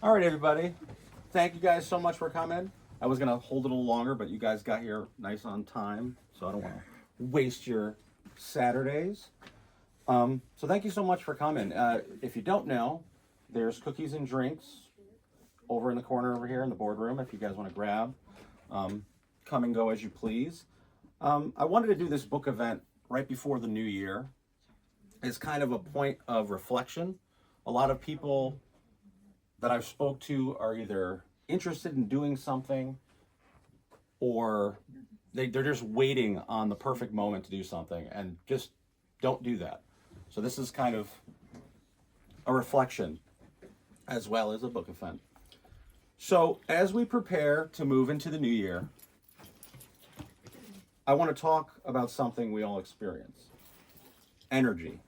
All right, everybody. Thank you guys so much for coming. I was gonna hold it a little longer, but you guys got here nice on time, so I don't want to waste your Saturdays. So thank you so much for coming. If you don't know, there's cookies and drinks over in the corner over here in the boardroom. If you guys want to grab, come and go as you please. I wanted to do this book event right before the new year. It's kind of a point of reflection. A lot of people that I've spoke to are either interested in doing something or they're just waiting on the perfect moment to do something, and just don't do that. So this is kind of a reflection as well as a book event. So as we prepare to move into the new year, I want to talk about something we all experience. Energy.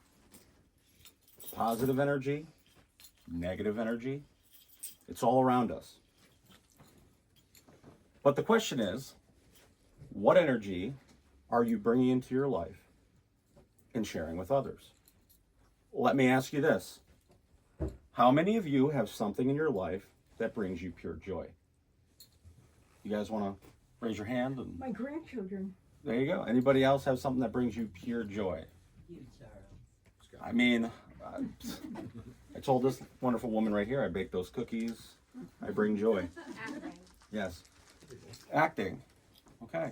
Positive energy, negative energy. It's all around us. But the question is, what energy are you bringing into your life and sharing with others? Let me ask you this. How many of you have something in your life that brings you pure joy? You guys want to raise your hand? My grandchildren. There you go. Anybody else have something that brings you pure joy? You, Charles. I mean, I told this wonderful woman right here, I bake those cookies. I bring joy. Acting. Yes. Acting. Okay.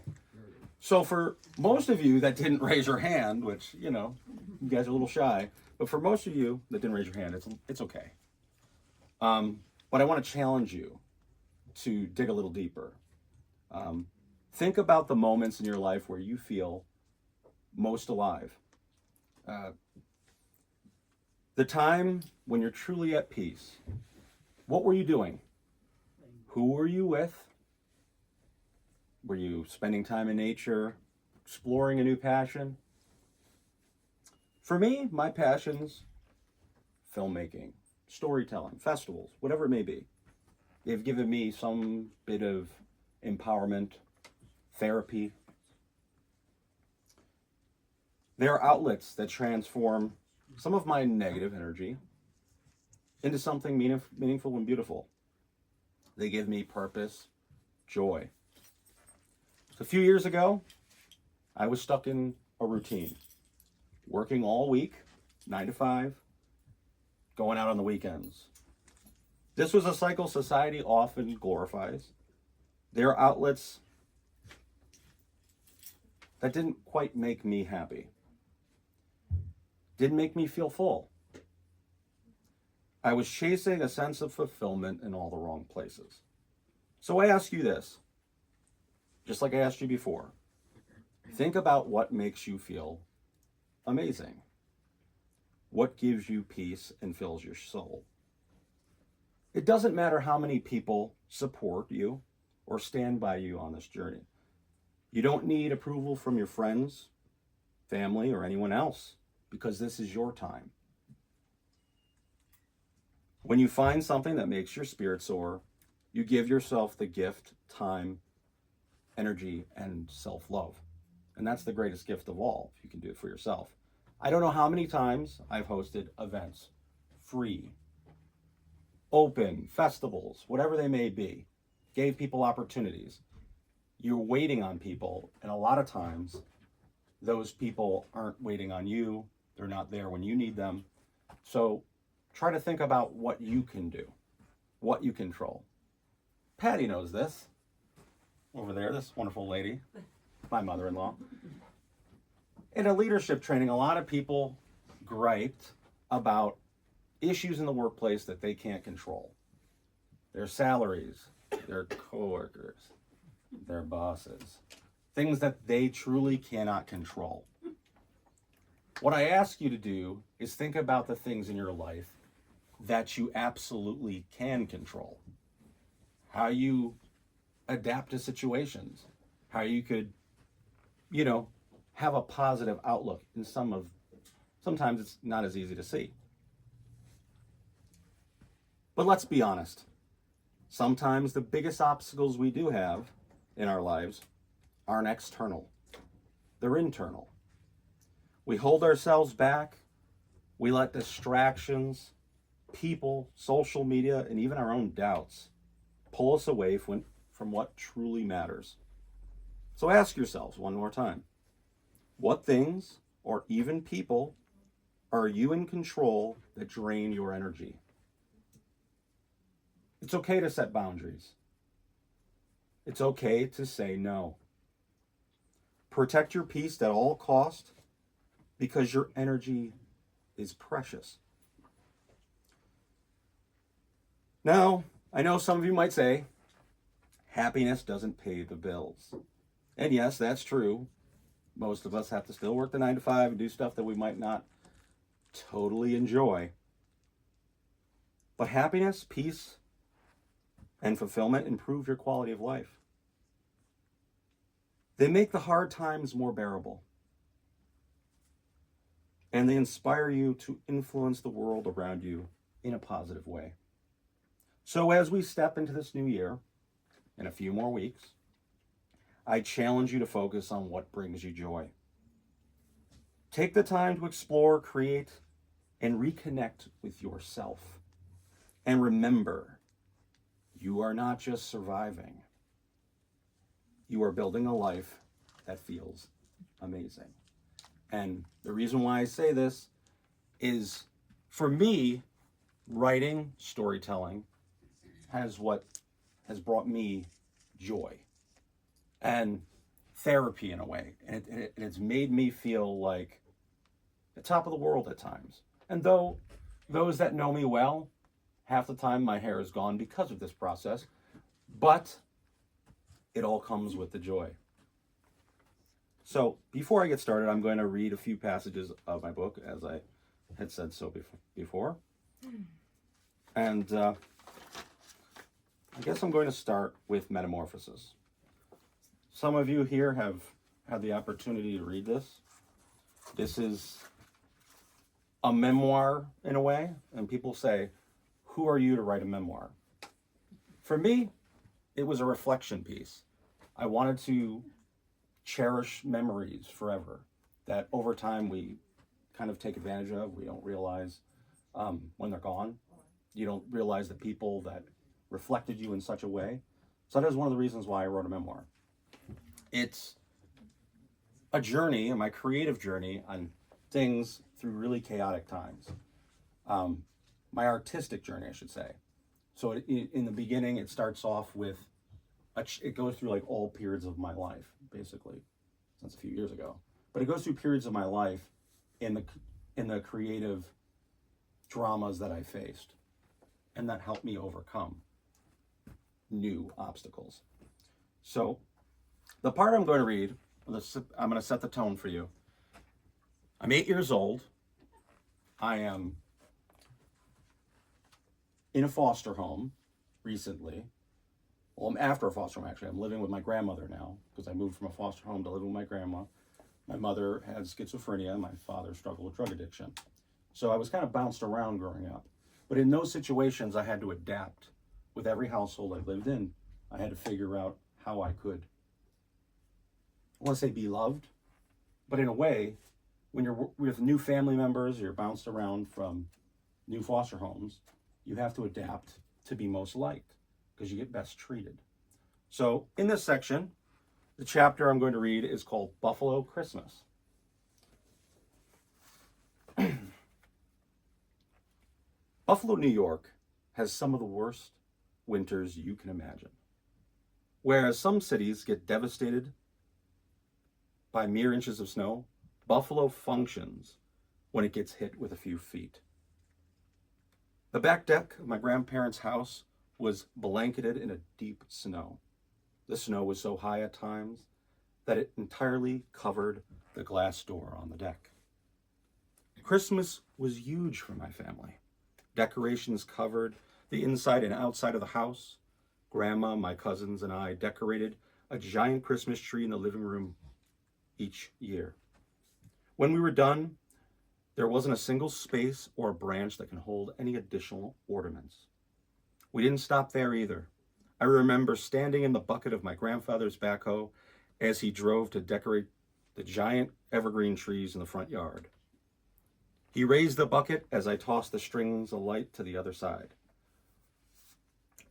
So for most of you that didn't raise your hand, which, you guys are a little shy, but for most of you that didn't raise your hand, it's okay. But I want to challenge you to dig a little deeper. Think about the moments in your life where you feel most alive. The time when you're truly at peace. What were you doing? Who were you with? Were you spending time in nature, exploring a new passion? For me, my passions, filmmaking, storytelling, festivals, whatever it may be. They've given me some bit of empowerment, therapy. They are outlets that transform some of my negative energy into something meaningful and beautiful. They give me purpose, joy. A few years ago, I was stuck in a routine, working all week, 9 to 5, going out on the weekends. This was a cycle society often glorifies. They are outlets that didn't quite make me happy, didn't make me feel full. I was chasing a sense of fulfillment in all the wrong places. So I ask you this, just like I asked you before. Think about what makes you feel amazing. What gives you peace and fills your soul? It doesn't matter how many people support you or stand by you on this journey. You don't need approval from your friends, family, or anyone else, because this is your time. When you find something that makes your spirit soar, you give yourself the gift, time, energy, and self-love. And that's the greatest gift of all, if you can do it for yourself. I don't know how many times I've hosted events, free, open, festivals, whatever they may be, gave people opportunities. You're waiting on people, and a lot of times, those people aren't waiting on you. They're not there when you need them. So try to think about what you can do, what you control. Patty knows this. Over there, this wonderful lady, my mother-in-law. In a leadership training, a lot of people griped about issues in the workplace that they can't control. Their salaries, their coworkers, their bosses, things that they truly cannot control. What I ask you to do is think about the things in your life that you absolutely can control. How you adapt to situations, how you could, have a positive outlook in sometimes it's not as easy to see. But let's be honest. Sometimes the biggest obstacles we do have in our lives aren't external. They're internal. We hold ourselves back. We let distractions people, social media, and even our own doubts pull us away from what truly matters. So ask yourselves one more time, what things or even people are you in control that drain your energy? It's okay to set boundaries. It's okay to say no. Protect your peace at all cost because your energy is precious. Now, I know some of you might say, happiness doesn't pay the bills. And yes, that's true. Most of us have to still work the 9 to 5 and do stuff that we might not totally enjoy. But happiness, peace, and fulfillment improve your quality of life. They make the hard times more bearable. And they inspire you to influence the world around you in a positive way. So as we step into this new year, in a few more weeks, I challenge you to focus on what brings you joy. Take the time to explore, create, and reconnect with yourself. And remember, you are not just surviving. You are building a life that feels amazing. And the reason why I say this is, for me, writing, storytelling, has brought me joy and therapy in a way. And it's made me feel like the top of the world at times. And though those that know me well, half the time my hair is gone because of this process, but it all comes with the joy. So before I get started, I'm going to read a few passages of my book, as I had said so before. And I guess I'm going to start with Metamorphosis. Some of you here have had the opportunity to read this. This is a memoir in a way, and people say, who are you to write a memoir? For me, it was a reflection piece. I wanted to cherish memories forever that over time we kind of take advantage of. We don't realize when they're gone. You don't realize the people that reflected you in such a way. So that is one of the reasons why I wrote a memoir. It's a journey, my creative journey on things through really chaotic times. My artistic journey, I should say. So in the beginning, it starts off with, it goes through like all periods of my life, basically, since a few years ago. But it goes through periods of my life in the creative dramas that I faced, and that helped me overcome new obstacles. So the part I'm going to read, I'm going to set the tone for you. I'm 8 years old. I am in a foster home recently. Well, I'm after a foster home, actually. I'm living with my grandmother now because I moved from a foster home to living with my grandma. My mother has schizophrenia. My father struggled with drug addiction. So I was kind of bounced around growing up. But in those situations, I had to adapt. With every household I lived in, I had to figure out how I could, I want to say be loved, but in a way, when you're with new family members, you're bounced around from new foster homes, you have to adapt to be most liked because you get best treated. So in this section, the chapter I'm going to read is called Buffalo Christmas. Buffalo, New York has some of the worst winters you can imagine. Whereas some cities get devastated by mere inches of snow, Buffalo functions when it gets hit with a few feet. The back deck of my grandparents' house was blanketed in a deep snow. The snow was so high at times that it entirely covered the glass door on the deck. Christmas was huge for my family. Decorations covered the inside and outside of the house. Grandma, my cousins, and I decorated a giant Christmas tree in the living room each year. When we were done, there wasn't a single space or branch that can hold any additional ornaments. We didn't stop there either. I remember standing in the bucket of my grandfather's backhoe as he drove to decorate the giant evergreen trees in the front yard. He raised the bucket as I tossed the strings of light to the other side.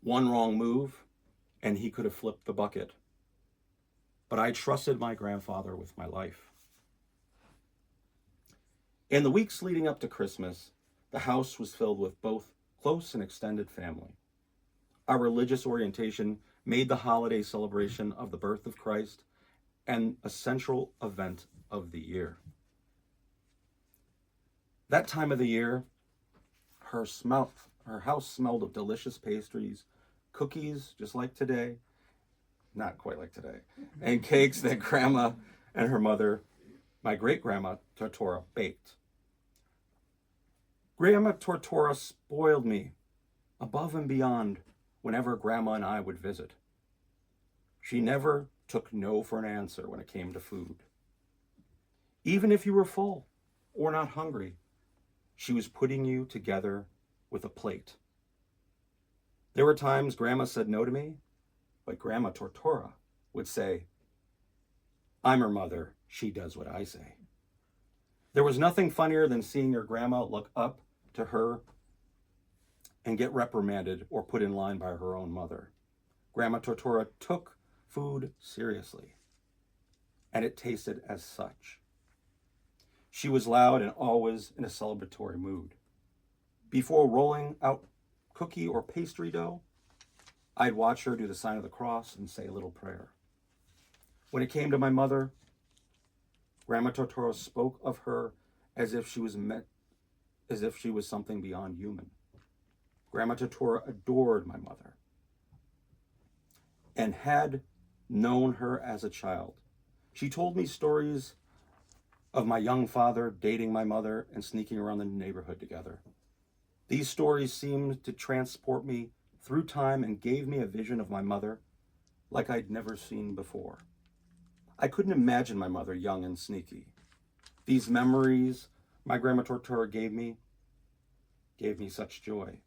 One wrong move, and he could have flipped the bucket. But I trusted my grandfather with my life. In the weeks leading up to Christmas, the house was filled with both close and extended family. Our religious orientation made the holiday celebration of the birth of Christ an essential event of the year. That time of the year, her house smelled of delicious pastries, cookies, just like today, not quite like today, and cakes that Grandma and her mother, my great-grandma Tortora, baked. Grandma Tortora spoiled me above and beyond whenever Grandma and I would visit. She never took no for an answer when it came to food. Even if you were full or not hungry, she was putting you together with a plate. There were times Grandma said no to me, but Grandma Tortora would say, "I'm her mother, she does what I say." There was nothing funnier than seeing your grandma look up to her and get reprimanded or put in line by her own mother. Grandma Tortora took food seriously, and it tasted as such. She was loud and always in a celebratory mood. Before rolling out cookie or pastry dough, I'd watch her do the sign of the cross and say a little prayer. When it came to my mother, Grandma Tortora spoke of her as if she was something beyond human. Grandma Tortora adored my mother and had known her as a child. She told me stories of my young father dating my mother and sneaking around the neighborhood together. These stories seemed to transport me through time and gave me a vision of my mother like I'd never seen before. I couldn't imagine my mother young and sneaky. These memories my Grandma Tortora gave me such joy.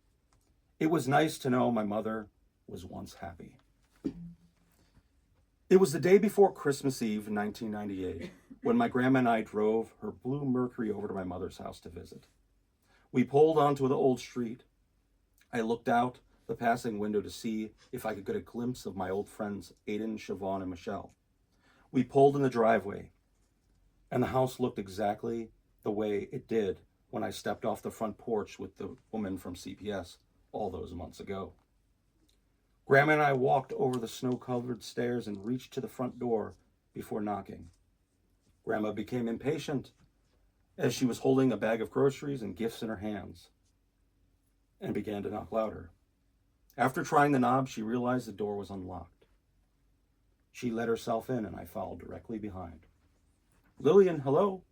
It was nice to know my mother was once happy. It was the day before Christmas Eve in 1998 when my grandma and I drove her blue Mercury over to my mother's house to visit. We pulled onto the old street. I looked out the passing window to see if I could get a glimpse of my old friends Aiden, Siobhan, and Michelle. We pulled in the driveway, and the house looked exactly the way it did when I stepped off the front porch with the woman from CPS all those months ago. Grandma and I walked over the snow-covered stairs and reached to the front door before knocking. Grandma became impatient as she was holding a bag of groceries and gifts in her hands and began to knock louder. After trying the knob, she realized the door was unlocked. She let herself in and I followed directly behind. "Lillian, hello?"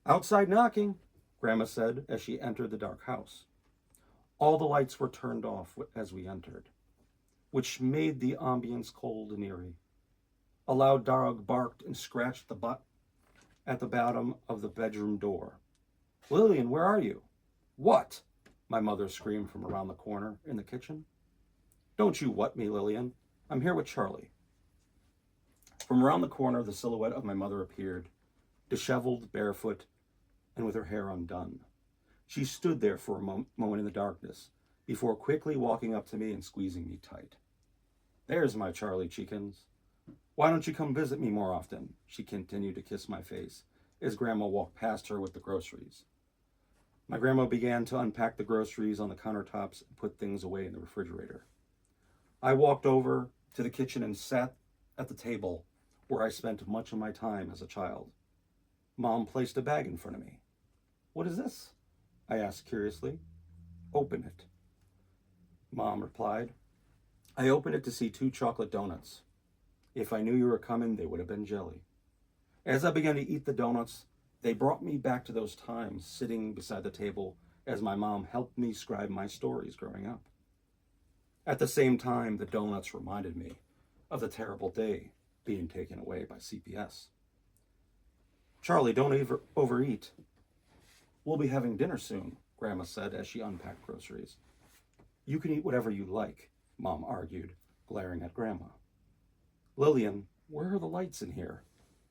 "Outside knocking," Grandma said as she entered the dark house. All the lights were turned off as we entered, which made the ambience cold and eerie. A loud dog barked and scratched at the bottom of the bedroom door. "Lillian, where are you?" "What?" my mother screamed from around the corner in the kitchen. "Don't you what me, Lillian. I'm here with Charlie." From around the corner, the silhouette of my mother appeared, disheveled, barefoot, and with her hair undone. She stood there for a moment in the darkness before quickly walking up to me and squeezing me tight. "There's my Charlie Cheekins. Why don't you come visit me more often?" She continued to kiss my face as Grandma walked past her with the groceries. My grandma began to unpack the groceries on the countertops and put things away in the refrigerator. I walked over to the kitchen and sat at the table where I spent much of my time as a child. Mom placed a bag in front of me. "What is this?" I asked curiously. "Open it," Mom replied. I opened it to see 2 chocolate donuts. If I knew you were coming, they would have been jelly. As I began to eat the donuts, they brought me back to those times sitting beside the table as my mom helped me scribe my stories growing up. At the same time, the donuts reminded me of the terrible day being taken away by CPS. "Charlie, don't overeat. We'll be having dinner soon," Grandma said as she unpacked groceries. "You can eat whatever you like," Mom argued, glaring at Grandma. "Lillian, where are the lights in here?"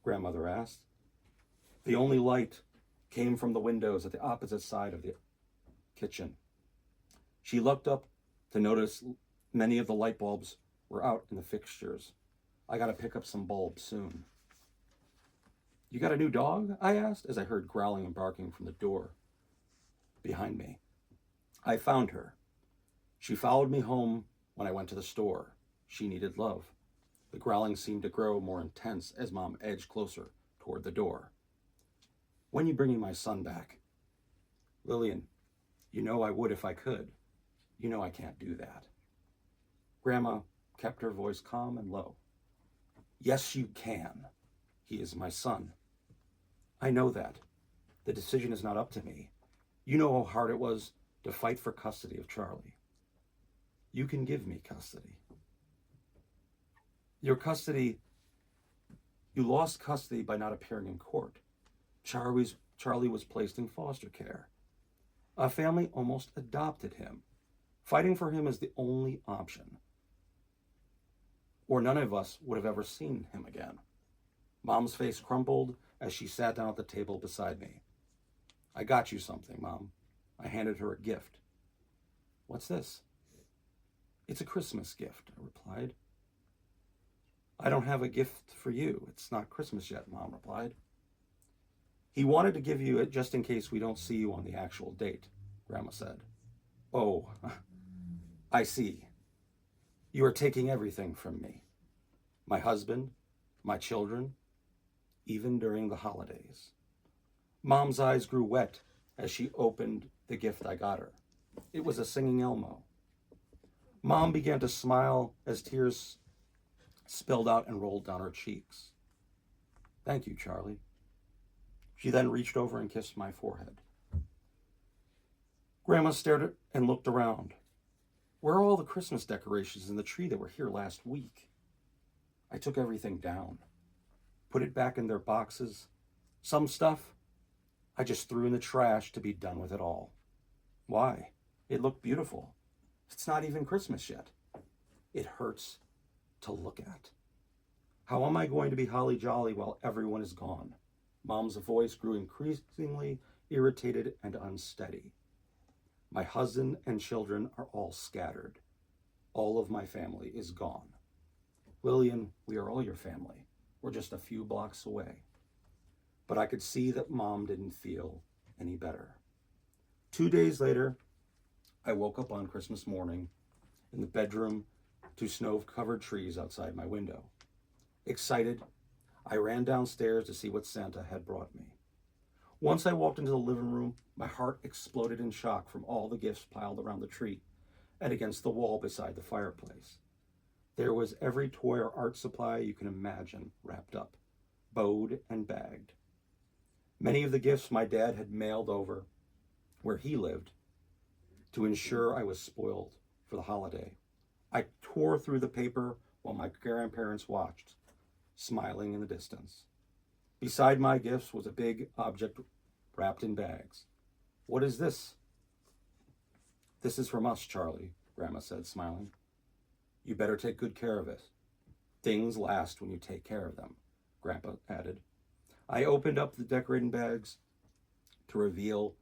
Grandmother asked. "The only light came from the windows at the opposite side of the kitchen. She looked up to notice many of the light bulbs were out in the fixtures. I gotta pick up some bulbs soon. You got a new dog? I asked as I heard growling and barking from the door behind me. I found her. She followed me home when I went to the store. She needed love. The growling seemed to grow more intense as Mom edged closer toward the door. When you bringing my son back? Lillian, you know I would if I could. You know I can't do that. Grandma kept her voice calm and low. Yes, you can. He is my son. I know that. The decision is not up to me. You know how hard it was to fight for custody of Charlie. You can give me custody. You lost custody by not appearing in court. Charlie was placed in foster care. A family almost adopted him. Fighting for him is the only option, or none of us would have ever seen him again. Mom's face crumpled as she sat down at the table beside me. I got you something, Mom. I handed her a gift. What's this? It's a Christmas gift, I replied. I don't have a gift for you. It's not Christmas yet, Mom replied. He wanted to give you it just in case we don't see you on the actual date, Grandma said. Oh, I see. You are taking everything from me. My husband, my children, even during the holidays. Mom's eyes grew wet as she opened the gift I got her. It was a singing Elmo. Mom began to smile as tears spilled out and rolled down her cheeks. Thank you, Charlie. She then reached over and kissed my forehead. Grandma stared and looked around. Where are all the Christmas decorations in the tree that were here last week? I took everything down, put it back in their boxes. Some stuff I just threw in the trash to be done with it all. Why? It looked beautiful. It's not even Christmas yet. It hurts to look at. How am I going to be holly jolly while everyone is gone? Mom's voice grew increasingly irritated and unsteady. My husband and children are all scattered. All of my family is gone. Lillian, we are all your family. We're just a few blocks away. But I could see that Mom didn't feel any better. 2 days later, I woke up on Christmas morning in the bedroom to snow-covered trees outside my window. Excited, I ran downstairs to see what Santa had brought me. Once I walked into the living room, my heart exploded in shock from all the gifts piled around the tree and against the wall beside the fireplace. There was every toy or art supply you can imagine wrapped up, bowed and bagged. Many of the gifts my dad had mailed over where he lived to ensure I was spoiled for the holiday. I tore through the paper while my grandparents watched, smiling in the distance. Beside my gifts was a big object wrapped in bags. What is this? This is from us, Charlie, Grandma said, smiling. You better take good care of it. Things last when you take care of them, Grandpa added. I opened up the decorating bags to reveal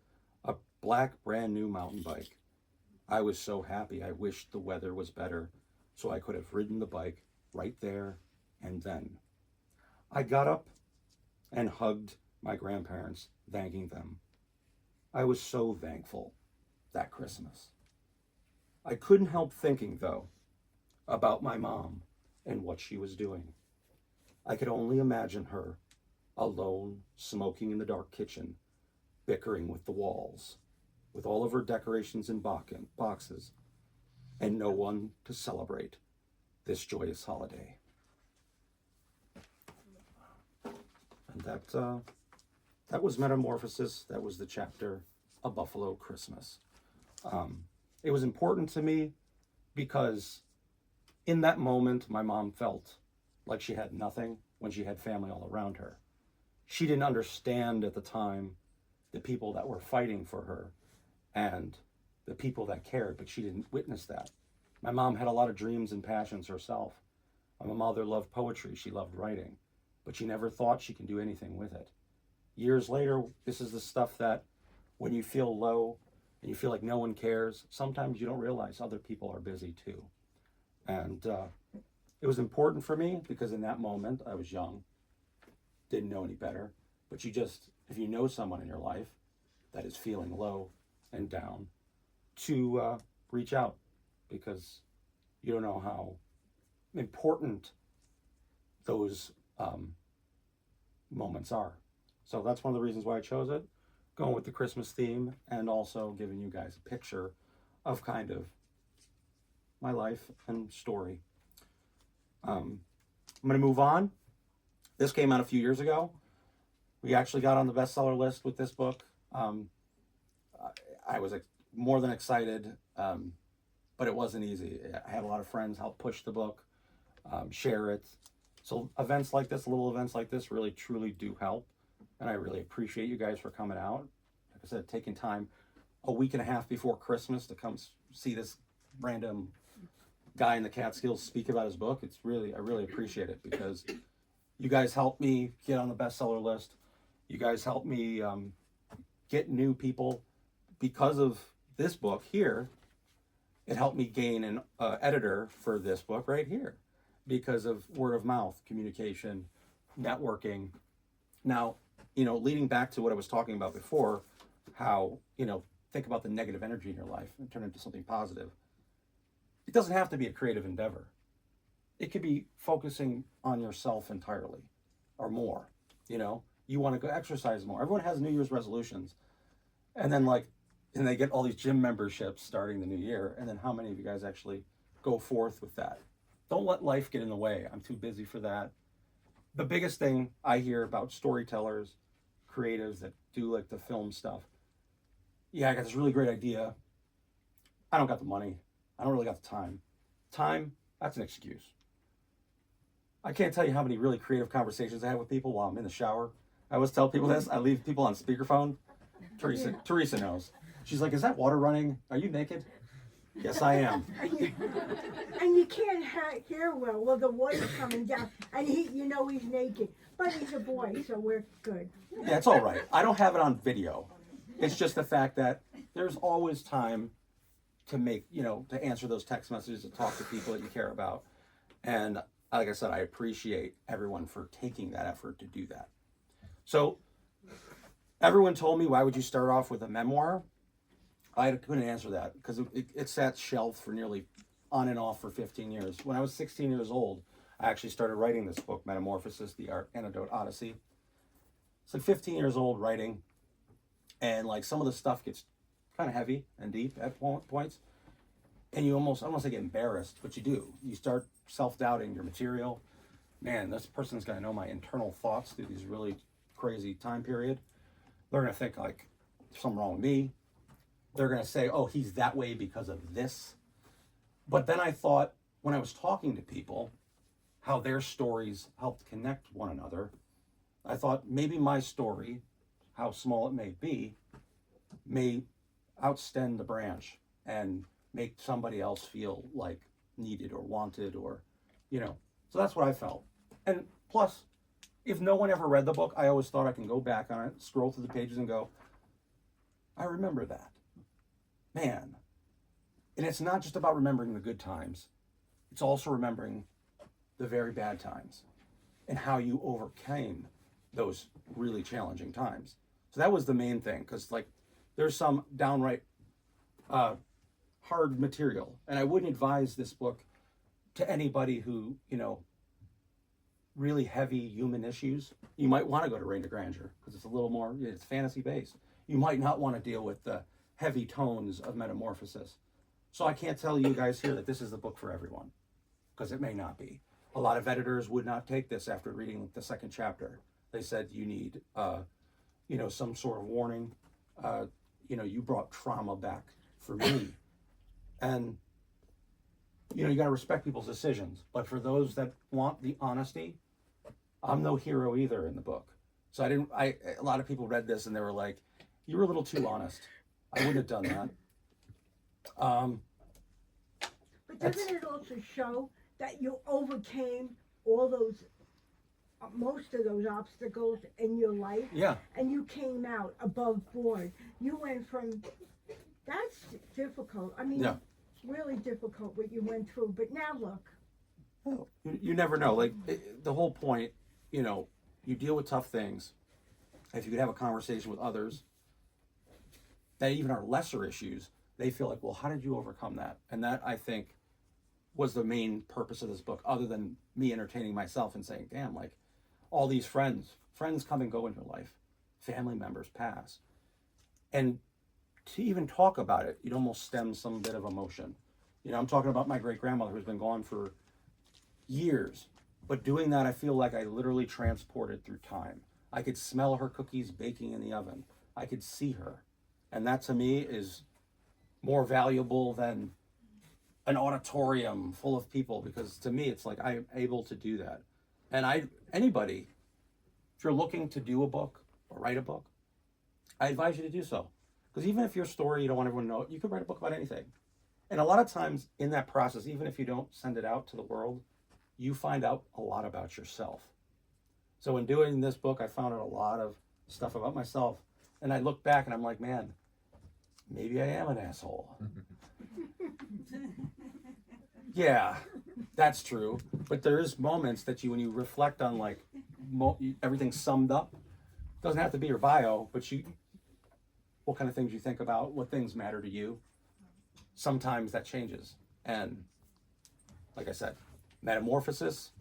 a black brand new mountain bike. I was so happy I wished the weather was better so I could have ridden the bike right there and then. I got up and hugged my grandparents, thanking them. I was so thankful that Christmas. I couldn't help thinking, though, about my mom and what she was doing. I could only imagine her alone, smoking in the dark kitchen, bickering with the walls, with all of her decorations in boxes, and no one to celebrate this joyous holiday. And that was Metamorphosis. That was the chapter, A Buffalo Christmas. It was important to me because in that moment, my mom felt like she had nothing when she had family all around her. She didn't understand at the time the people that were fighting for her and the people that cared, but she didn't witness that. My mom had a lot of dreams and passions herself. My mother loved poetry. She loved writing, but she never thought she could do anything with it. years later, this is the stuff that when you feel low and you feel like no one cares, sometimes you don't realize other people are busy too. And it was important for me because in that moment I was young, didn't know any better. But if you know someone in your life that is feeling low and down, to reach out, because you don't know how important those moments are. So that's one of the reasons why I chose it, going with the Christmas theme, and also giving you guys a picture of kind of my life and story. I'm going to move on. This came out a few years ago. We actually got on the bestseller list with this book. I was more than excited, but it wasn't easy. I had a lot of friends help push the book, share it. So events like this, little events like this, really truly do help. And I really appreciate you guys for coming out. Like I said, taking time a week and a half before Christmas to come see this random guy in the Catskills speak about his book. I really appreciate it, because you guys helped me get on the bestseller list. You guys helped me get new people. Because of this book here, it helped me gain an editor for this book right here, because of word of mouth, communication, networking. Now, leading back to what I was talking about before, how, think about the negative energy in your life and turn it into something positive. It doesn't have to be a creative endeavor. It could be focusing on yourself entirely or more. You want to go exercise more. Everyone has New Year's resolutions. And then and they get all these gym memberships starting the new year. And then how many of you guys actually go forth with that? Don't let life get in the way. I'm too busy for that. The biggest thing I hear about storytellers, creatives that do like the film stuff. Yeah, I got this really great idea. I don't got the money. I don't really got the time. Time, that's an excuse. I can't tell you how many really creative conversations I have with people while I'm in the shower. I always tell people this. I leave people on speakerphone. Teresa knows. She's like, is that water running? Are you naked? Yes, I am. And you can't hear well the water's coming down, and he's naked. But he's a boy, so we're good. Yeah, it's all right. I don't have it on video. It's just the fact that there's always time to make, to answer those text messages, to talk to people that you care about. And like I said, I appreciate everyone for taking that effort to do that. So everyone told me, why would you start off with a memoir? I couldn't answer that, because it sat shelved for nearly on and off for 15 years. When I was 16 years old, I actually started writing this book, Metamorphosis, the Antidote Odyssey. It's like 15 years old writing, and some of the stuff gets kind of heavy and deep at points, and you almost, I don't want to say get embarrassed, but you do. You start self-doubting your material. Man, this person's going to know my internal thoughts through these really crazy time period. They're going to think there's something wrong with me. They're going to say, oh, he's that way because of this. But then I thought, when I was talking to people, how their stories helped connect one another, I thought maybe my story, how small it may be, may outstend the branch and make somebody else feel like needed or wanted, or, so that's what I felt. And plus, if no one ever read the book, I always thought I can go back on it, scroll through the pages and go, I remember that. Man. And it's not just about remembering the good times. It's also remembering the very bad times and how you overcame those really challenging times. So that was the main thing, because there's some downright hard material, and I wouldn't advise this book to anybody who, really heavy human issues. You might want to go to Read It Again, because it's a little more, it's fantasy based. You might not want to deal with the heavy tones of Metamorphosis. So I can't tell you guys here that this is the book for everyone, because it may not be. A lot of editors would not take this after reading the second chapter. They said you need, some sort of warning. You brought trauma back for me. And, you got to respect people's decisions. But for those that want the honesty, I'm no hero either in the book. So a lot of people read this and they were like, you were a little too honest. I wouldn't have done that. But doesn't it also show that you overcame all those most of those obstacles in your life, Yeah. and you came out above board. You went from, that's difficult. I mean, Yeah. really difficult what you went through. But now look, You never know. Like the whole point, you deal with tough things. If you could have a conversation with others that even are lesser issues, they feel like, well, how did you overcome that? And that, I think, was the main purpose of this book, other than me entertaining myself and saying, damn, like all these friends come and go in your life, family members pass. And to even talk about it, you'd almost stem some bit of emotion. I'm talking about my great grandmother who's been gone for years, but doing that, I feel like I literally transported through time. I could smell her cookies baking in the oven. I could see her. And that to me is more valuable than an auditorium full of people, because to me, it's like I'm able to do that. And anybody, if you're looking to do a book or write a book, I advise you to do so. Because even if your story, you don't want everyone to know it, you could write a book about anything. And a lot of times in that process, even if you don't send it out to the world, you find out a lot about yourself. So in doing this book, I found out a lot of stuff about myself. And I look back and I'm like, man, maybe I am an asshole. Yeah, that's true. But there is moments that when you reflect on like everything summed up, it doesn't have to be your bio, but what kind of things you think about, what things matter to you. Sometimes that changes. And like I said, Metamorphosis,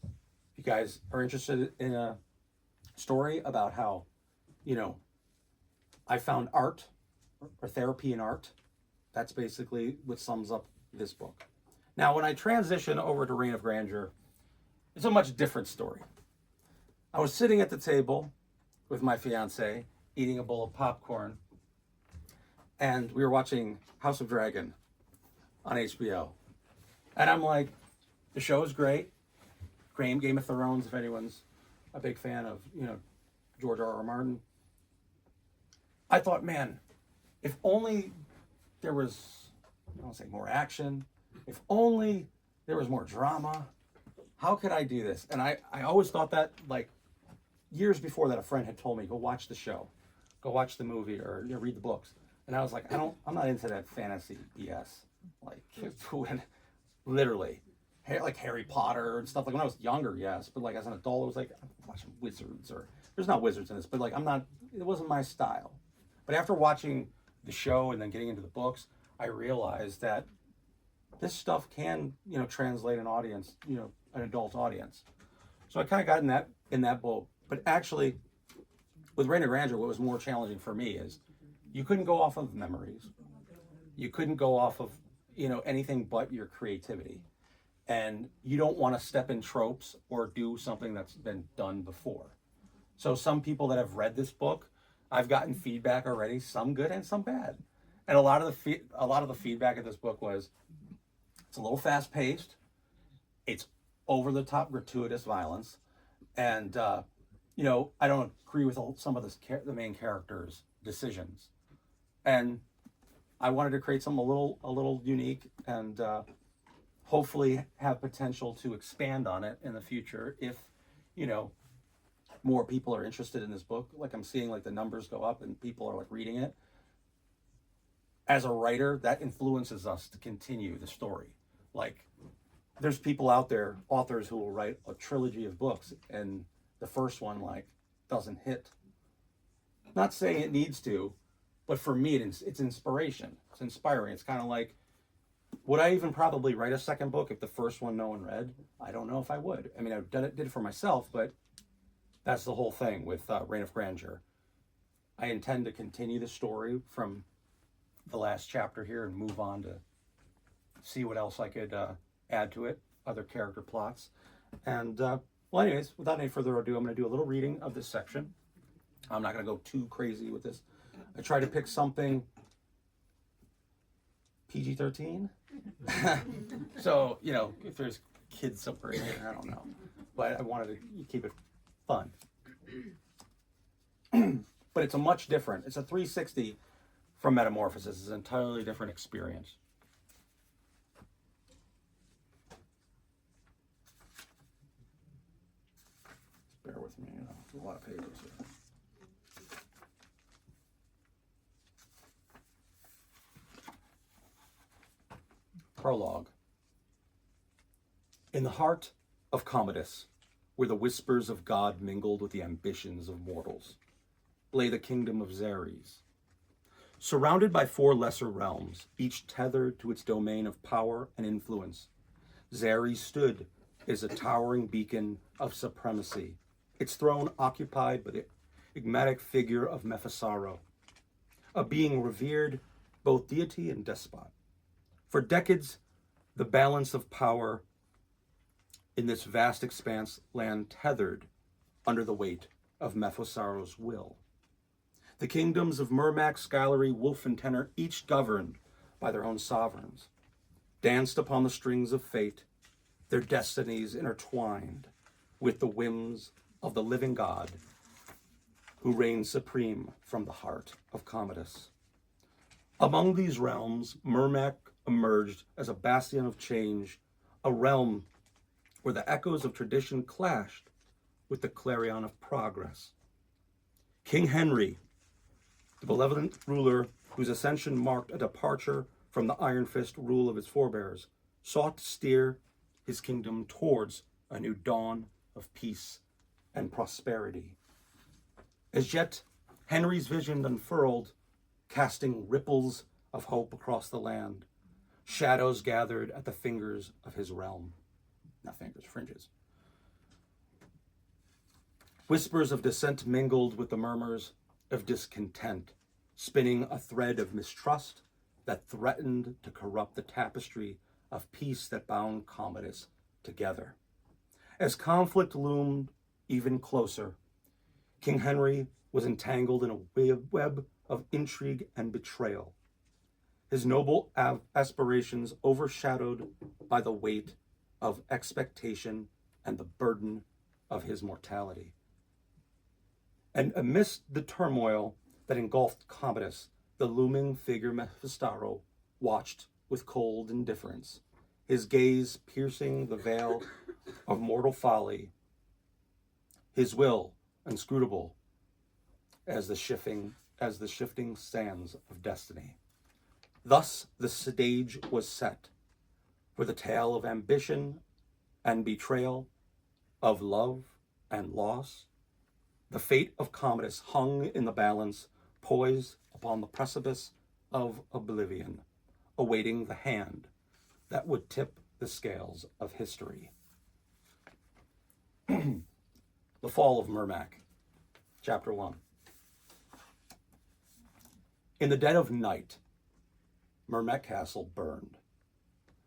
if you guys are interested in a story about how, I found art or therapy in art, that's basically what sums up this book. Now, when I transition over to Reign of Grandeur, it's a much different story. I was sitting at the table with my fiance, eating a bowl of popcorn, and we were watching House of Dragon on HBO. And I'm like, the show is great. Game of Thrones, if anyone's a big fan of, George R.R. Martin. I thought, man, if only there was, I don't want to say more action, if only there was more drama, how could I do this? And I always thought that, like, years before that, a friend had told me, go watch the show, go watch the movie, or read the books. And I was like, I'm not into that fantasy BS. Like, literally, like Harry Potter and stuff. Like when I was younger, yes, but like as an adult, it was like, I'm watching wizards, or there's not wizards in this, but like it wasn't my style. But after watching the show and then getting into the books, I realized that this stuff can, translate an audience, an adult audience. So I kind of got in that boat. But actually, with Read It Again Grandeur, what was more challenging for me is you couldn't go off of memories. You couldn't go off of, anything but your creativity. And you don't want to step in tropes or do something that's been done before. So some people that have read this book, I've gotten feedback already, some good and some bad. And a lot of the feedback of this book was, it's a little fast paced, it's over the top gratuitous violence, and I don't agree with some of the main characters' decisions. And I wanted to create something a little unique, and hopefully have potential to expand on it in the future if more people are interested in this book. Like I'm seeing like the numbers go up and people are like reading it. As a writer, that influences us to continue the story. Like there's people out there, authors, who will write a trilogy of books and the first one like doesn't hit. Not saying it needs to, but for me it's inspiration. It's inspiring. It's kind of like, would I even probably write a second book if the first one no one read? I don't know if I would. I mean, I did it for myself, but that's the whole thing with Reign of Grandeur. I intend to continue the story from the last chapter here and move on to see what else I could add to it, other character plots. And well, anyways, without any further ado, I'm going to do a little reading of this section. I'm not going to go too crazy with this. I try to pick something PG-13. So, if there's kids somewhere in here, I don't know. But I wanted to keep it fun. But it's a much different, it's a 360 from Metamorphosis. It's an entirely different experience. lot of pages here. Prologue. In the heart of Commodus, where the whispers of God mingled with the ambitions of mortals, lay the kingdom of Xeres. Surrounded by 4 lesser realms, each tethered to its domain of power and influence, Xeres stood as a towering beacon of supremacy, its throne occupied by the enigmatic figure of Mephistaro, a being revered both deity and despot. For decades, the balance of power in this vast expanse land tethered under the weight of Mephistaro's will. The kingdoms of Mermac, Skylarry, Wolf, and Tenor, each governed by their own sovereigns, danced upon the strings of fate, their destinies intertwined with the whims of the living God who reigned supreme from the heart of Commodus. Among these realms, Mermac emerged as a bastion of change, a realm where the echoes of tradition clashed with the clarion of progress. King Henry, the benevolent ruler whose ascension marked a departure from the iron fist rule of his forebears, sought to steer his kingdom towards a new dawn of peace and prosperity. As yet, Henry's vision unfurled, casting ripples of hope across the land. Shadows gathered at the fingers of his realm. Not fingers, fringes. Whispers of dissent mingled with the murmurs of discontent, spinning a thread of mistrust that threatened to corrupt the tapestry of peace that bound Commodus together. As conflict loomed even closer, King Henry was entangled in a web of intrigue and betrayal, his noble aspirations overshadowed by the weight of expectation and the burden of his mortality. And amidst the turmoil that engulfed Commodus, the looming figure Mephistaro watched with cold indifference, his gaze piercing the veil of mortal folly, his will inscrutable as the shifting sands of destiny. Thus the stage was set for the tale of ambition and betrayal, of love and loss. The fate of Commodus hung in the balance, poised upon the precipice of oblivion, awaiting the hand that would tip the scales of history. The Fall of Mermac, Chapter 1. In the dead of night, Mermac Castle burned.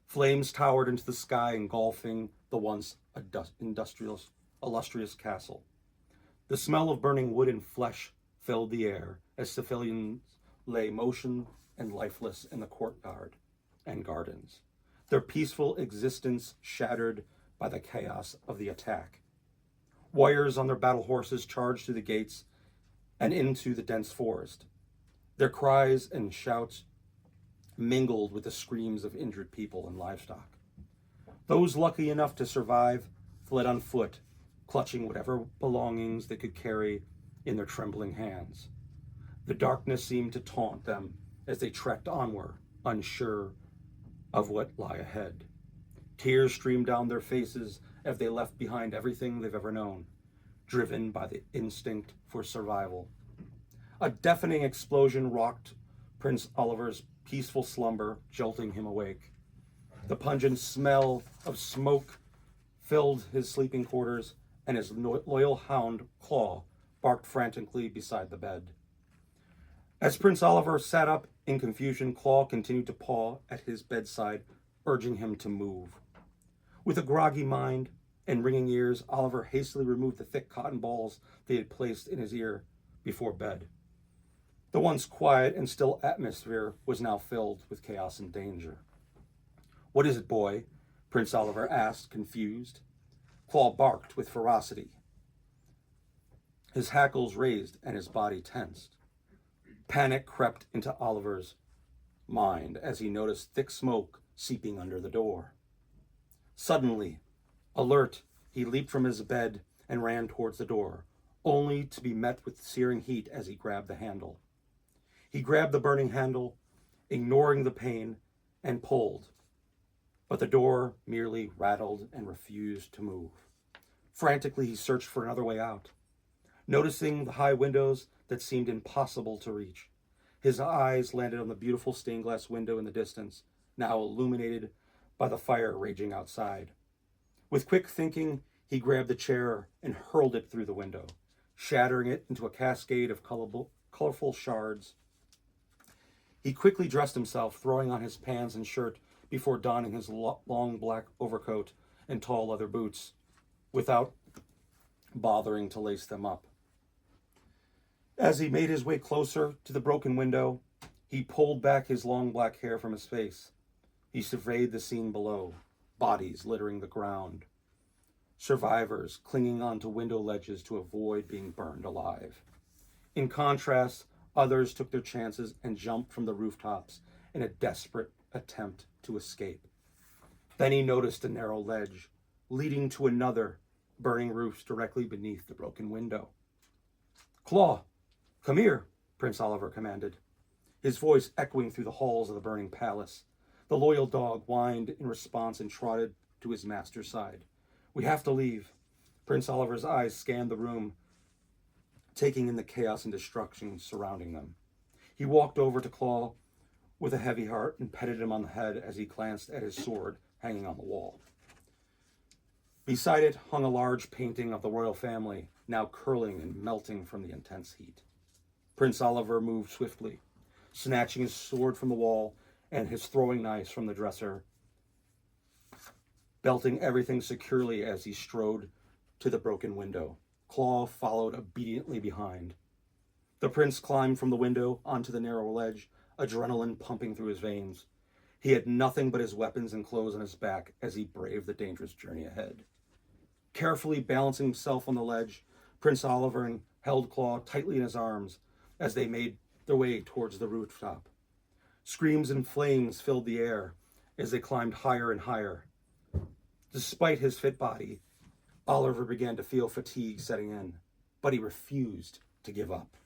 Flames towered into the sky, engulfing the once illustrious castle. The smell of burning wood and flesh filled the air as civilians lay motion and lifeless in the courtyard and gardens, their peaceful existence shattered by the chaos of the attack. Warriors on their battle horses charged through the gates and into the dense forest. Their cries and shouts mingled with the screams of injured people and livestock. Those lucky enough to survive fled on foot, clutching whatever belongings they could carry in their trembling hands. The darkness seemed to taunt them as they trekked onward, unsure of what lay ahead. Tears streamed down their faces as they left behind everything they've ever known, driven by the instinct for survival. A deafening explosion rocked Prince Oliver's peaceful slumber, jolting him awake. The pungent smell of smoke filled his sleeping quarters, and his loyal hound, Claw, barked frantically beside the bed. As Prince Oliver sat up in confusion, Claw continued to paw at his bedside, urging him to move. With a groggy mind and ringing ears, Oliver hastily removed the thick cotton balls they had placed in his ear before bed. The once quiet and still atmosphere was now filled with chaos and danger. "What is it, boy?" Prince Oliver asked, confused. Claw barked with ferocity. His hackles raised and his body tensed. Panic crept into Oliver's mind as he noticed thick smoke seeping under the door. Suddenly, alert, he leaped from his bed and ran towards the door, only to be met with searing heat as he grabbed the handle. He grabbed the burning handle, ignoring the pain, and pulled. But the door merely rattled and refused to move. Frantically, he searched for another way out. Noticing the high windows that seemed impossible to reach, his eyes landed on the beautiful stained glass window in the distance, now illuminated by the fire raging outside. With quick thinking, he grabbed the chair and hurled it through the window, shattering it into a cascade of colorful shards. He quickly dressed himself, throwing on his pants and shirt before donning his long black overcoat and tall leather boots, without bothering to lace them up. As he made his way closer to the broken window, he pulled back his long black hair from his face. He surveyed the scene below, bodies littering the ground, survivors clinging onto window ledges to avoid being burned alive. In contrast, others took their chances and jumped from the rooftops in a desperate attempt to escape. Then he noticed a narrow ledge leading to another, burning roofs directly beneath the broken window. "Claw, come here," Prince Oliver commanded, his voice echoing through the halls of the burning palace. The loyal dog whined in response and trotted to his master's side. "We have to leave." Prince Oliver's eyes scanned the room, taking in the chaos and destruction surrounding them. He walked over to Claw with a heavy heart and petted him on the head as he glanced at his sword hanging on the wall. Beside it hung a large painting of the royal family, now curling and melting from the intense heat. Prince Oliver moved swiftly, snatching his sword from the wall and his throwing knives from the dresser, belting everything securely as he strode to the broken window. Claw followed obediently behind. The prince climbed from the window onto the narrow ledge, adrenaline pumping through his veins. He had nothing but his weapons and clothes on his back as he braved the dangerous journey ahead. Carefully balancing himself on the ledge, Prince Oliver held Claw tightly in his arms as they made their way towards the rooftop. Screams and flames filled the air as they climbed higher and higher. Despite his fit body, Oliver began to feel fatigue setting in, but he refused to give up.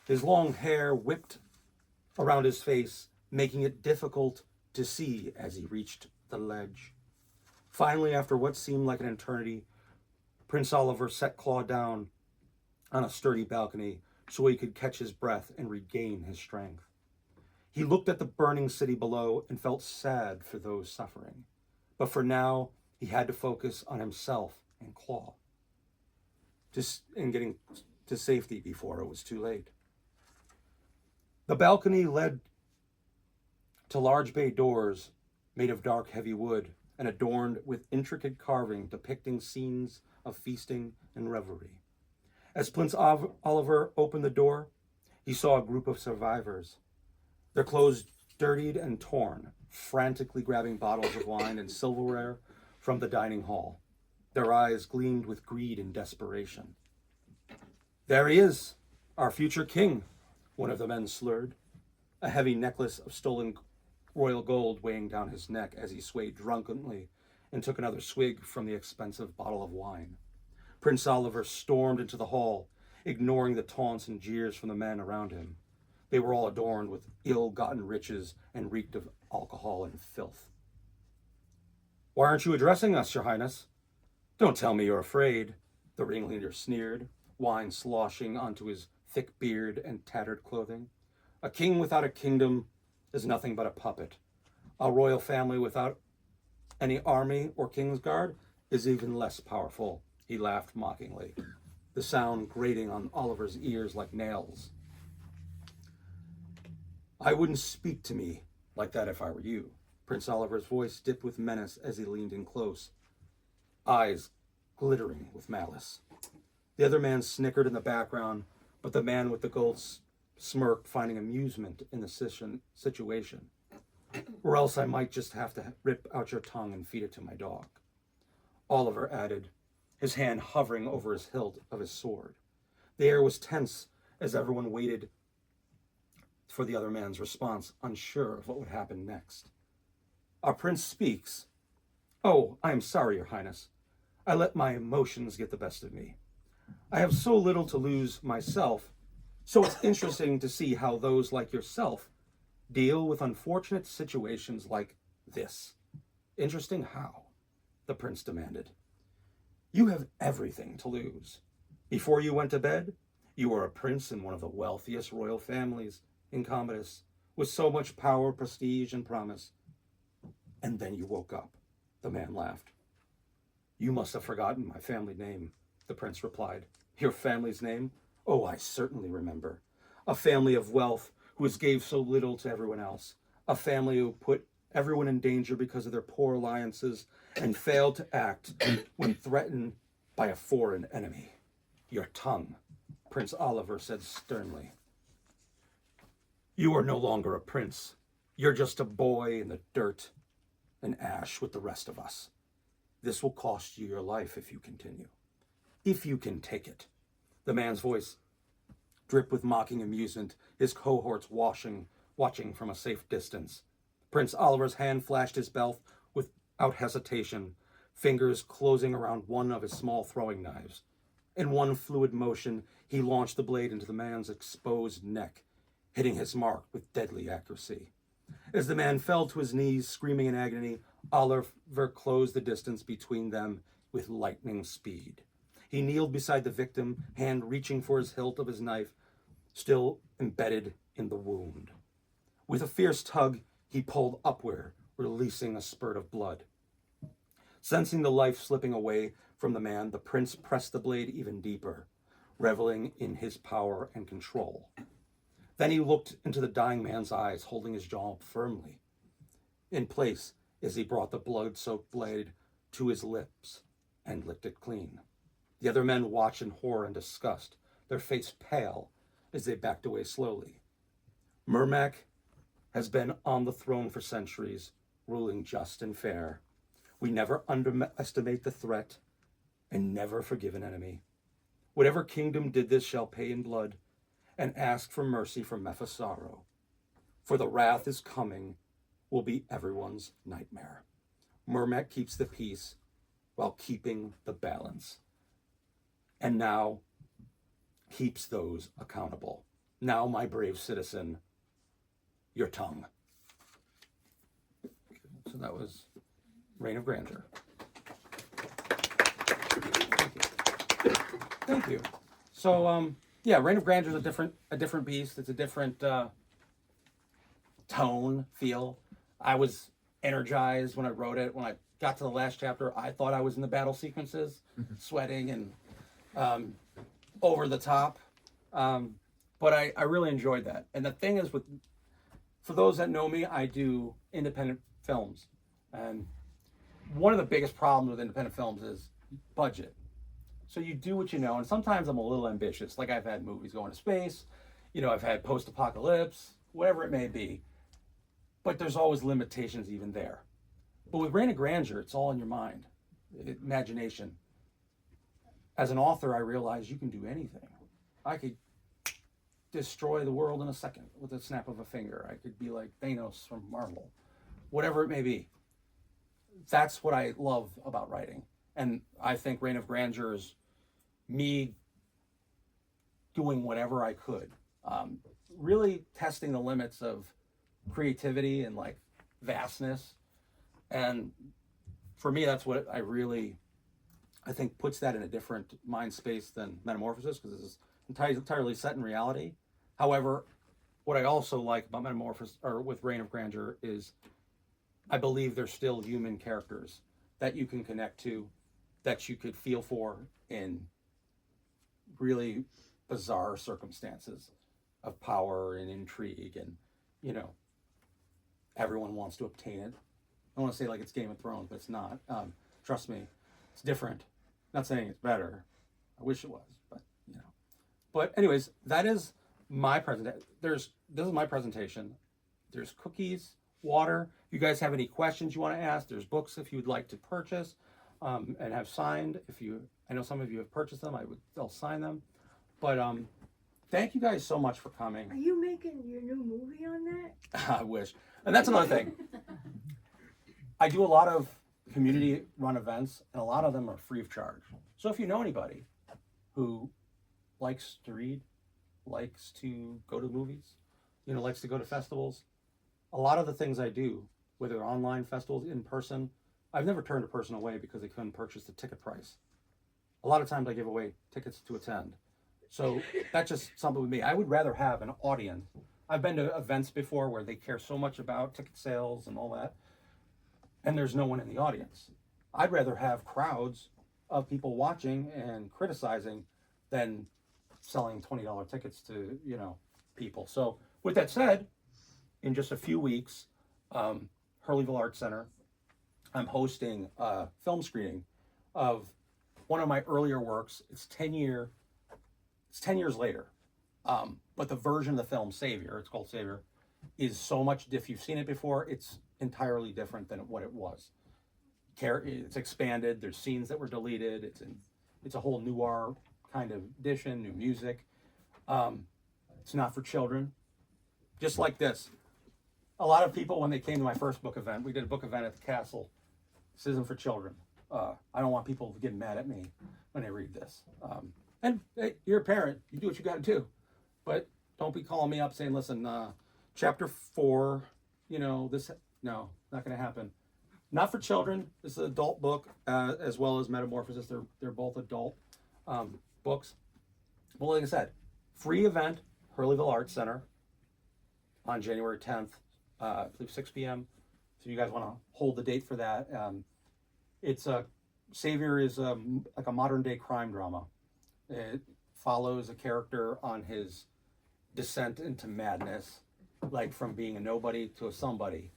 His long hair whipped around his face, making it difficult to see as he reached the ledge. Finally, after what seemed like an eternity, Prince Oliver set Claw down on a sturdy balcony so he could catch his breath and regain his strength. He looked at the burning city below and felt sad for those suffering. But for now, he had to focus on himself and Claw, and getting to safety before it was too late. The balcony led to large bay doors made of dark, heavy wood and adorned with intricate carving depicting scenes of feasting and revelry. As Prince Oliver opened the door, he saw a group of survivors, their clothes dirtied and torn, frantically grabbing bottles of wine and silverware from the dining hall. Their eyes gleamed with greed and desperation. "There he is, our future king," one of the men slurred, a heavy necklace of stolen royal gold weighing down his neck as he swayed drunkenly and took another swig from the expensive bottle of wine. Prince Oliver stormed into the hall, ignoring the taunts and jeers from the men around him. They were all adorned with ill-gotten riches and reeked of alcohol and filth. "Why aren't you addressing us, Your Highness?" "Don't tell me you're afraid," the ringleader sneered, wine sloshing onto his thick beard and tattered clothing. "A king without a kingdom is nothing but a puppet. A royal family without any army or king's guard is even less powerful." He laughed mockingly, the sound grating on Oliver's ears like nails. "I wouldn't speak to me like that if I were you." Prince Oliver's voice dipped with menace as he leaned in close, eyes glittering with malice. The other man snickered in the background, but the man with the gold smirked, finding amusement in the situation. "Or else I might just have to rip out your tongue and feed it to my dog," Oliver added, his hand hovering over his hilt of his sword. The air was tense as everyone waited for the other man's response, unsure of what would happen next. "Our prince speaks." "Oh, I am sorry, Your Highness. I let my emotions get the best of me. I have so little to lose myself, so it's interesting to see how those like yourself deal with unfortunate situations like this. Interesting how? The prince demanded. You have everything to lose. Before you went to bed, you were a prince in one of the wealthiest royal families in Commodus, with so much power, prestige, and promise. And then you woke up. The man laughed. You must have forgotten my family name, the prince replied. Your family's name? Oh, I certainly remember. A family of wealth who gave so little to everyone else. A family who put everyone in danger because of their poor alliances and failed to act when threatened by a foreign enemy. Your tongue, Prince Oliver said sternly. You are no longer a prince. You're just a boy in the dirt and ash with the rest of us. This will cost you your life if you continue. If you can take it. The man's voice dripped with mocking amusement, his cohorts watching from a safe distance. Prince Oliver's hand flashed his belt without hesitation, fingers closing around one of his small throwing knives. In one fluid motion, he launched the blade into the man's exposed neck, hitting his mark with deadly accuracy. As the man fell to his knees, screaming in agony, Oliver closed the distance between them with lightning speed. He kneeled beside the victim, hand reaching for his hilt of his knife, still embedded in the wound. With a fierce tug, he pulled upward, releasing a spurt of blood. Sensing the life slipping away from the man, the prince pressed the blade even deeper, reveling in his power and control. Then he looked into the dying man's eyes, holding his jaw firmly in place as he brought the blood-soaked blade to his lips and licked it clean. The other men watched in horror and disgust, their face pale as they backed away slowly. Mermac has been on the throne for centuries, ruling just and fair. We never underestimate the threat and never forgive an enemy. Whatever kingdom did this shall pay in blood and ask for mercy from Mephistaro. For the wrath is coming, will be everyone's nightmare. Mermac keeps the peace while keeping the balance. And now keeps those accountable. Now, my brave citizen, your tongue. So that was Reign of Grandeur. Thank you. So, yeah, Reign of Grandeur is a different beast. It's a different tone, feel. I was energized when I wrote it. When I got to the last chapter, I thought I was in the battle sequences, sweating and over the top. But I really enjoyed that. And the thing is, for those that know me, I do independent films. And one of the biggest problems with independent films is budget. So you do what you know, and sometimes I'm a little ambitious. Like I've had movies going to space, I've had post-apocalypse, whatever it may be. But there's always limitations even there. But with Reign of Grandeur, it's all in your mind, imagination. As an author, I realized you can do anything. I could destroy the world in a second with a snap of a finger. I could be like Thanos from Marvel, whatever it may be. That's what I love about writing. And I think Reign of Grandeur is me doing whatever I could. Really testing the limits of creativity and like vastness. And for me, that's what I think puts that in a different mind space than Metamorphosis, because it's entirely set in reality. However, what I also like about Metamorphosis, or with Reign of Grandeur, is I believe there's still human characters that you can connect to, that you could feel for in really bizarre circumstances of power and intrigue, and everyone wants to obtain it. I want to say like it's Game of Thrones, but it's not. Trust me, it's different. Not saying it's better. I wish it was, but But anyways, that is my presentation. This is my presentation. There's cookies, water. If you guys have any questions you want to ask, there's books if you would like to purchase and have signed. I know some of you have purchased them. I'll sign them. But thank you guys so much for coming. Are you making your new movie on that? I wish. And that's another thing. I do a lot of community run events, and a lot of them are free of charge. So if you know anybody, who likes to read, likes to go to movies, likes to go to festivals. A lot of the things I do, whether online festivals, in person, I've never turned a person away because they couldn't purchase the ticket price. A lot of times I give away tickets to attend. So that's just something with me. I would rather have an audience. I've been to events before where they care so much about ticket sales and all that, and there's no one in the audience. I'd rather have crowds of people watching and criticizing than selling $20 tickets to, people. So with that said, in just a few weeks, Hurleyville Arts Center, I'm hosting a film screening of one of my earlier works. It's 10 years later. But the version of the film, Savior, it's called Savior, is so much, if you've seen it before, it's entirely different than what it was. It's expanded, there's scenes that were deleted, it's a whole noir kind of edition, new music. It's not for children. Just like this. A lot of people, when they came to my first book event, we did a book event at the castle. This isn't for children. I don't want people getting mad at me when they read this. And hey, you're a parent, you do what you got to do. But don't be calling me up saying, listen, chapter 4, this, no, not going to happen. Not for children. This is an adult book, as well as Metamorphosis. They're both adult books. Well, like I said, free event, Hurleyville Arts Center, on January 10th, I believe 6 p.m. So you guys want to hold the date for that. Savior is like a modern day crime drama. It follows a character on his descent into madness, like from being a nobody to a somebody,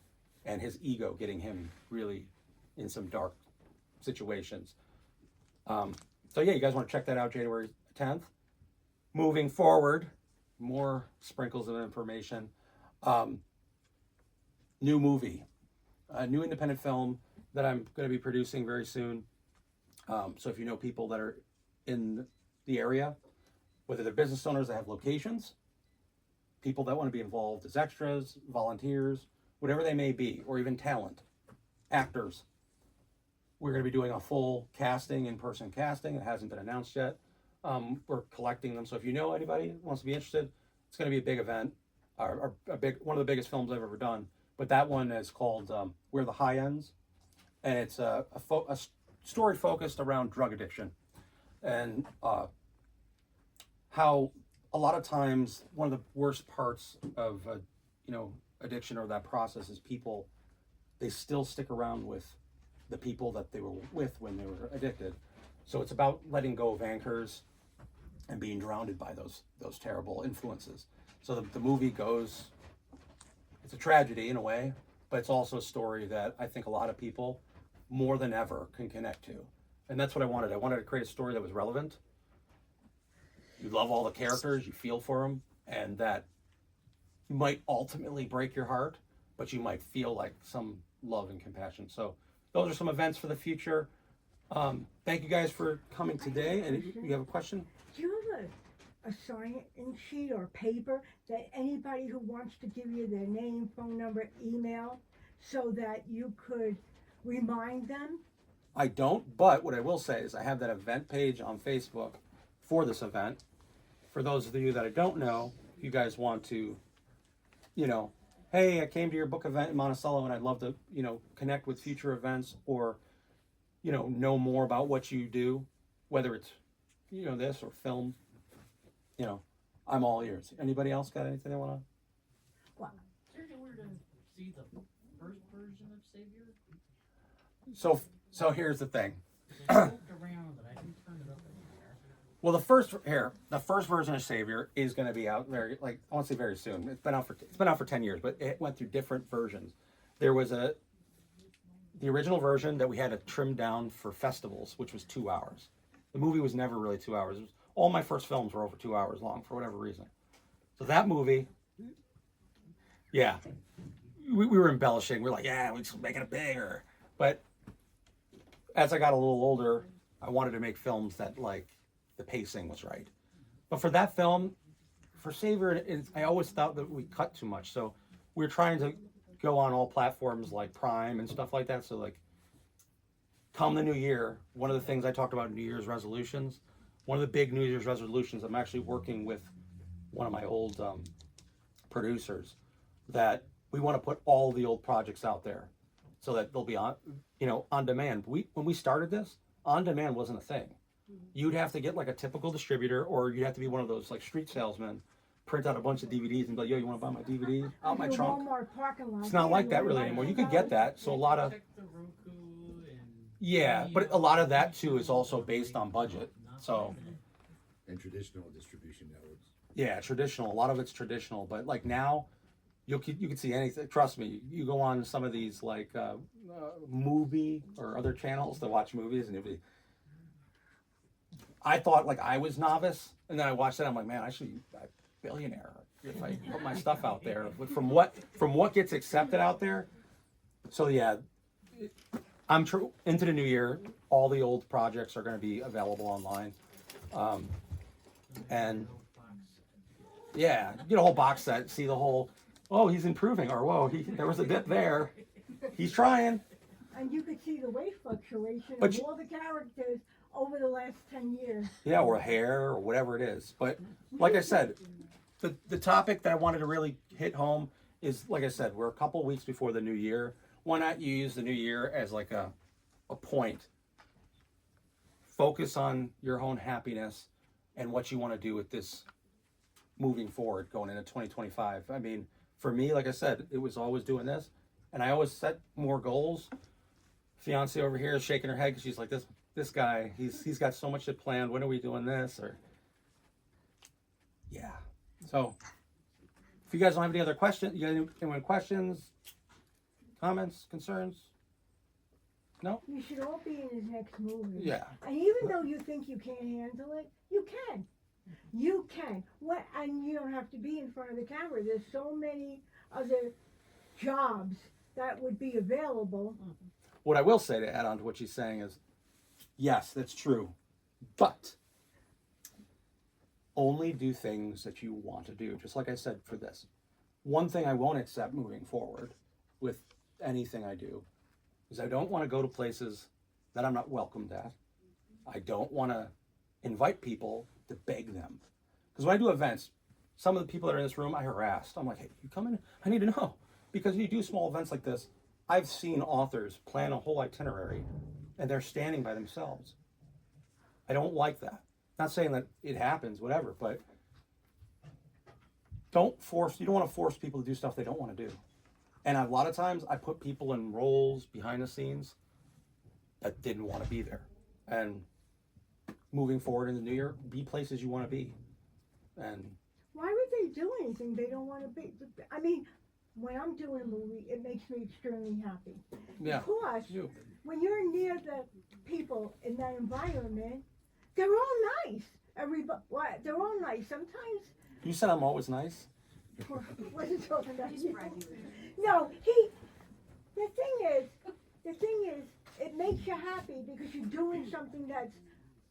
and his ego getting him really in some dark situations. So yeah, you guys want to check that out, January 10th. Moving forward, more sprinkles of information. New movie, a new independent film that I'm going to be producing very soon. So if you know people that are in the area, whether they're business owners that have locations, people that want to be involved as extras, volunteers, whatever they may be, or even talent, actors. We're going to be doing a full casting, in-person casting. It hasn't been announced yet. We're collecting them. So if you know anybody who wants to be interested, it's going to be a big event, one of the biggest films I've ever done. But that one is called Where the High Ends, and it's a story focused around drug addiction, and how a lot of times one of the worst parts of addiction or that process is they still stick around with the people that they were with when they were addicted. So it's about letting go of anchors and being drowned by those terrible influences. So the movie it's a tragedy in a way, but it's also a story that I think a lot of people more than ever can connect to. And that's what I wanted. I wanted to create a story that was relevant. You love all the characters, you feel for them, and that you might ultimately break your heart, but you might feel like some love and compassion. So those are some events for the future. Thank you guys for coming today. And you have a question? Do you have a sign-in sheet or paper that anybody who wants to give you their name, phone number, email, so that you could remind them? I don't, but what I will say is I have that event page on Facebook for this event. For those of you that I don't know, if you guys want to, hey, I came to your book event in Monticello and I'd love to, connect with future events, or, know more about what you do, whether it's, this or film, I'm all ears. Anybody else got anything they want to? Well, Is there anywhere to see the first version of Savior? So here's the thing. I looked around, but I didn't turn it up anywhere. Well, the first version of Savior is going to be out I want to say very soon. It's been out for 10 years, but it went through different versions. There was the original version that we had to trim down for festivals, which was 2 hours. The movie was never really 2 hours. All my first films were over 2 hours long for whatever reason. So that movie, yeah, we were embellishing. We're like, yeah, we're just making it bigger. But as I got a little older, I wanted to make films that the pacing was right. But for that film, for Savior, I always thought that we cut too much. So we're trying to go on all platforms like Prime and stuff like that. So come the new year, one of the things I talked about in New Year's resolutions one of the big New Year's resolutions, I'm actually working with one of my old producers, that we want to put all the old projects out there so that they'll be on, on demand. When we started this, on demand wasn't a thing. You'd have to get like a typical distributor, or you'd have to be one of those like street salesmen, print out a bunch of DVDs and be like, yo, you want to buy my DVD out my Your trunk? Walmart parking lot. It's not like that really anymore. You could get that. So a lot of, Check the Roku and yeah, but a lot of that too is also based on budget. So And traditional distribution networks. yeah, traditional. A lot of it's traditional, but like now, you can see anything. Trust me. You go on some of these like movie or other channels to watch movies, and it'd be. I thought like I was novice, and then I watched that. I'm like, man, I should be a billionaire if I put my stuff out there. But from what gets accepted out there, so yeah, I'm true. Into the new year, all the old projects are going to be available online, and yeah, get a whole box set. See the whole. Oh, he's improving, or whoa, there was a dip there. He's trying. And you could see the weight fluctuation But of all the characters over the last 10 years. Yeah, or hair, or whatever it is. But like I said, the topic that I wanted to really hit home is, like I said, we're a couple weeks before the new year. Why not use the new year as like a point? Focus on your own happiness and what you want to do with this moving forward, going into 2025. I mean, for me, like I said, it was always doing this, and I always set more goals. Fiance over here is shaking her head because she's like, this guy, he's got so much to plan. When are we doing this? Or yeah. So if you guys don't have any other questions, you got any questions, comments, concerns? No? You should all be in his next movie. Yeah. And even though you think you can't handle it, you can. You can. And you don't have to be in front of the camera. There's so many other jobs that would be available. What I will say to add on to what she's saying is, yes, that's true, but only do things that you want to do. Just like I said for this. One thing I won't accept moving forward with anything I do is I don't want to go to places that I'm not welcomed at. I don't want to invite people to beg them. Because when I do events, some of the people that are in this room, I harassed. I'm like, hey, you come in? I need to know. Because when you do small events like this, I've seen authors plan a whole itinerary and they're standing by themselves. I don't like that. Not saying that it happens, whatever, but you don't want to force people to do stuff they don't want to do. And a lot of times I put people in roles behind the scenes that didn't want to be there. And moving forward in the new year, be places you want to be. And Why would they do anything they don't want to be? I mean, when I'm doing a movie, it makes me extremely happy. yeah, Because you. when you're near the people in that environment, they're all nice. They're all nice. Sometimes, You said I'm always nice. wasn't talking about you. No, the thing is, it makes you happy because you're doing something that's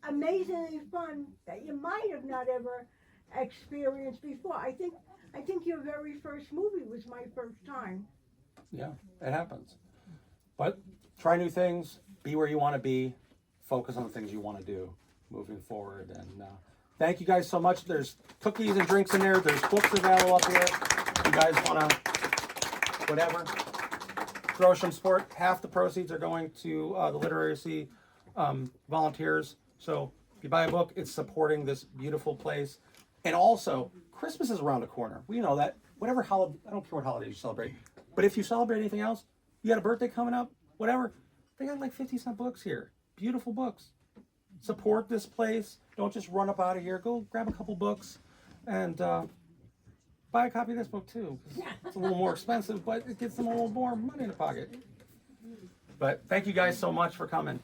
amazingly fun that you might have not ever experienced before. I think your very first movie was my first time. Yeah, it happens. But try new things, be where you want to be, focus on the things you want to do moving forward. And thank you guys so much. There's cookies and drinks in there. There's books available up here. If you guys want to, whatever, throw some support. Half the proceeds are going to the literacy volunteers. So if you buy a book, it's supporting this beautiful place. And also, Christmas is around the corner. We know that. Whatever holiday, I don't care what holidays you celebrate. But if you celebrate anything else, you got a birthday coming up, whatever, they got like 50-cent books here. Beautiful books. Support this place. Don't just run up out of here. Go grab a couple books and buy a copy of this book too. It's a little more expensive, but it gets them a little more money in the pocket. But thank you guys so much for coming.